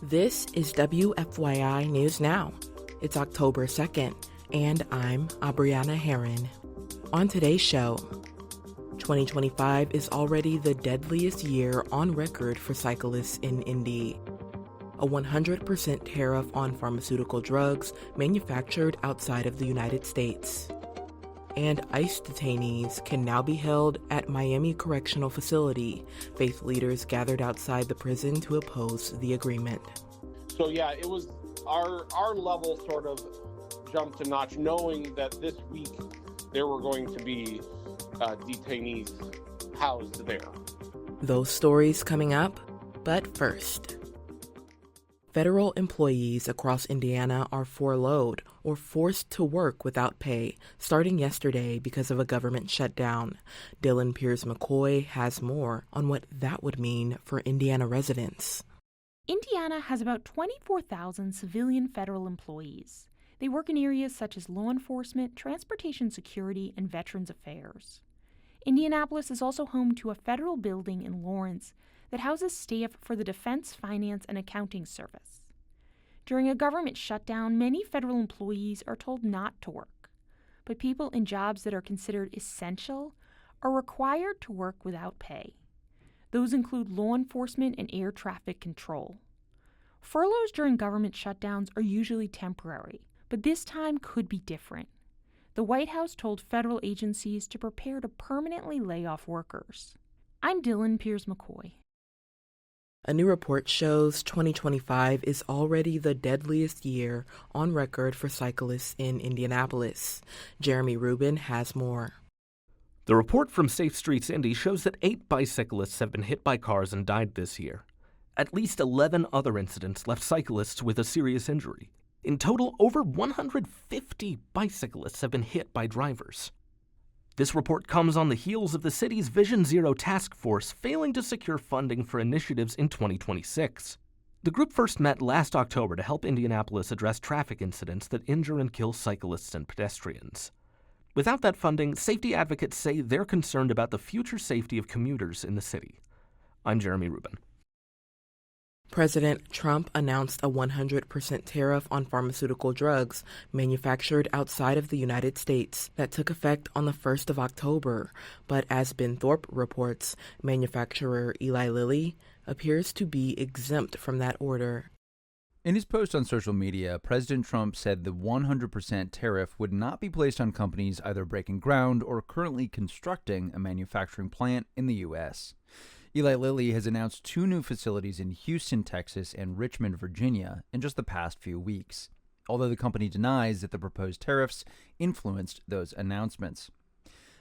This is WFYI News Now. It's October 2nd, and I'm Abriana Herron. On today's show, 2025 is already the deadliest year on record for cyclists in Indy. A 100% tariff on pharmaceutical drugs manufactured outside of the United States. And ICE detainees can now be held at Miami Correctional Facility. Faith leaders gathered outside the prison to oppose the agreement. So yeah, it was our level sort of jumped a notch, knowing that this week there were going to be detainees housed there. Those stories coming up, but first. Federal employees across Indiana are furloughed or forced to work without pay starting yesterday because of a government shutdown. Dylan Pierce-McCoy has more on what that would mean for Indiana residents. Indiana has about 24,000 civilian federal employees. They work in areas such as law enforcement, transportation security, and Veterans Affairs. Indianapolis is also home to a federal building in Lawrence that houses staff for the Defense Finance and Accounting Service. During a government shutdown, many federal employees are told not to work, but people in jobs that are considered essential are required to work without pay. Those include law enforcement and air traffic control. Furloughs during government shutdowns are usually temporary, but this time could be different. The White House told federal agencies to prepare to permanently lay off workers. I'm Dylan Pierce-McCoy. A new report shows 2025 is already the deadliest year on record for cyclists in Indianapolis. Jeremy Rubin has more. The report from Safe Streets Indy shows that 8 bicyclists have been hit by cars and died this year. At least 11 other incidents left cyclists with a serious injury. In total, over 150 bicyclists have been hit by drivers. This report comes on the heels of the city's Vision Zero task force failing to secure funding for initiatives in 2026. The group first met last October to help Indianapolis address traffic incidents that injure and kill cyclists and pedestrians. Without that funding, safety advocates say they're concerned about the future safety of commuters in the city. I'm Jeremy Rubin. President Trump announced a 100% tariff on pharmaceutical drugs manufactured outside of the United States that took effect on the 1st of October. But as Ben Thorpe reports, manufacturer Eli Lilly appears to be exempt from that order. In his post on social media, President Trump said the 100% tariff would not be placed on companies either breaking ground or currently constructing a manufacturing plant in the U.S. Eli Lilly has announced 2 new facilities in Houston, Texas, and Richmond, Virginia, in just the past few weeks, although the company denies that the proposed tariffs influenced those announcements.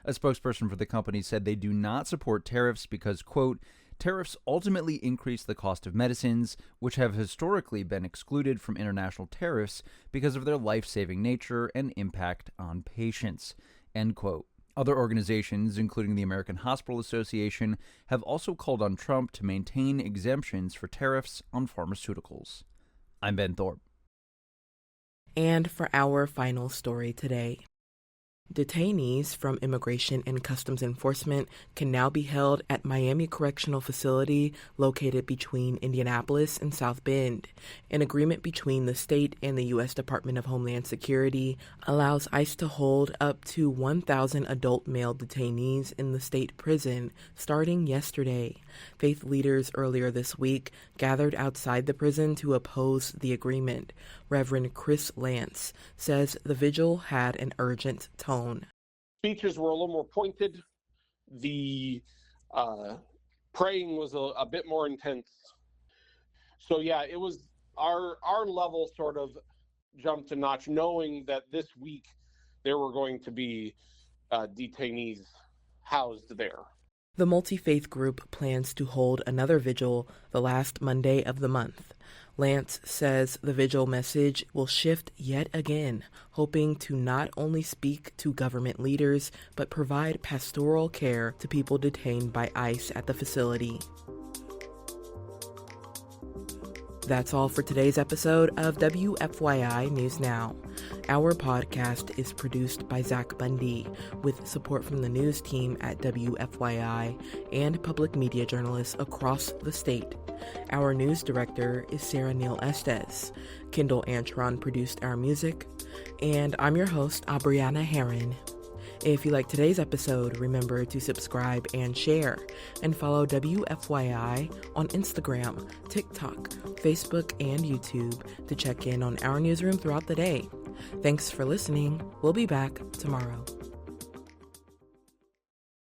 A spokesperson for the company said they do not support tariffs because, quote, tariffs ultimately increase the cost of medicines, which have historically been excluded from international tariffs because of their life-saving nature and impact on patients, end quote. Other organizations, including the American Hospital Association, have also called on Trump to maintain exemptions for tariffs on pharmaceuticals. I'm Ben Thorpe. And for our final story today. Detainees from Immigration and Customs Enforcement can now be held at Miami Correctional Facility located between Indianapolis and South Bend. An agreement between the state and the U.S. Department of Homeland Security allows ICE to hold up to 1,000 adult male detainees in the state prison starting yesterday. Faith leaders earlier this week gathered outside the prison to oppose the agreement. Reverend Chris Lance says the vigil had an urgent tone. Speeches were a little more pointed. The praying was a bit more intense. So yeah, it was our level sort of jumped a notch, knowing that this week there were going to be detainees housed there. The multi-faith group plans to hold another vigil the last Monday of the month. Lance says the vigil message will shift yet again, hoping to not only speak to government leaders, but provide pastoral care to people detained by ICE at the facility. That's all for today's episode of WFYI News Now. Our podcast is produced by Zach Bundy, with support from the news team at WFYI and public media journalists across the state. Our news director is Sarah Neal-Estes. Kendall Antron produced our music. And I'm your host, Abriana Herron. If you like today's episode, remember to subscribe and share, and follow WFYI on Instagram, TikTok, Facebook, and YouTube to check in on our newsroom throughout the day. Thanks for listening. We'll be back tomorrow.